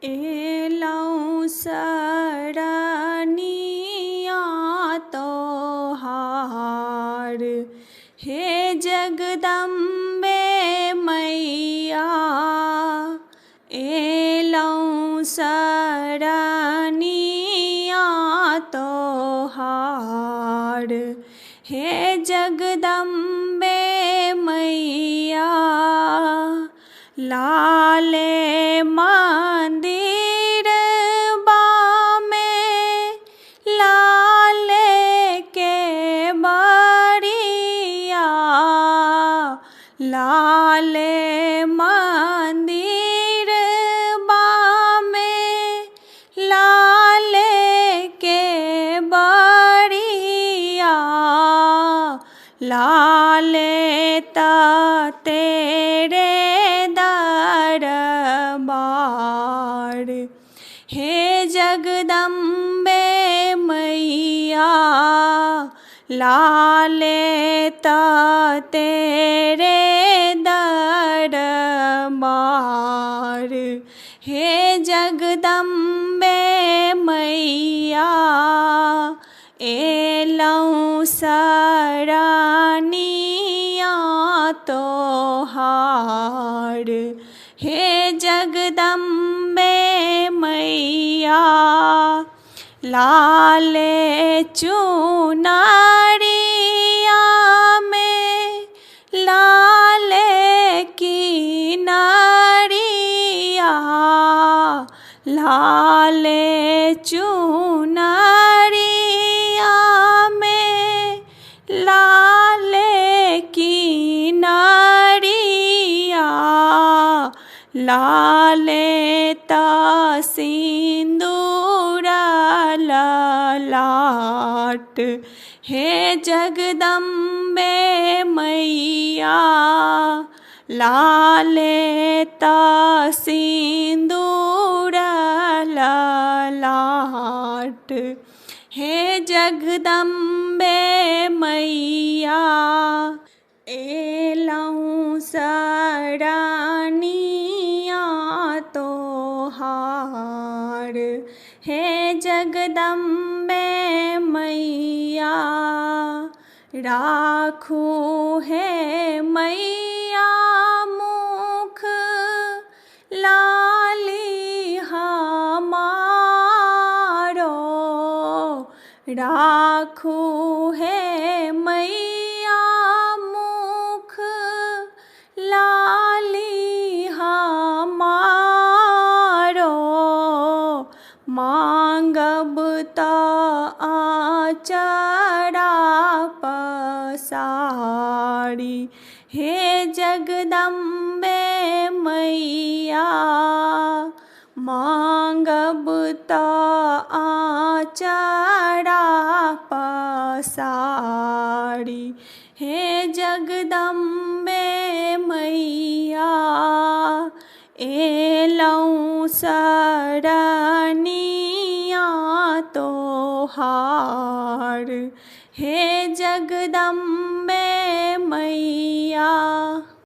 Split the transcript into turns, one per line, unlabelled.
एलौं शरणिया तोहार, हे जगदम्बे मैया। एलौं शरणिया तोहार, हे जगदम्बे मैया। लाले मंदिर बामे लाले के बड़िया, लाले मंदिर बामे लाले के बड़िया, लाले ता तेरे दरबार, हे जगदम्बे मैया। लाले ता तेरे दरबार, हे जगदम्बे मैया। एलौं शरणिया तोहार, हे जगदम्बे मैया। लाले चुनरिया में लाले किनरिया, लाले चुनरिया में लाले किनरिया, लाले ता सिंदूर ललाट, हे जगदम्बे मैया। लाले ता सिंदूर ललाट, हे जगदम्बे मैया। एलौं शरणिया तोहार, हे जगदम्बे मैया। राखू हे मैया मुख लाली हमारो, राखू हे मैया मुख लाली हमारो। मांगब ता आचरा पसारी, हे जगदम्बे मैया। मांगब ता आचरा पसारी, हे जगदम्बे मैया। एलौं शरणिया तोहार, हे जगदम्बे मैया।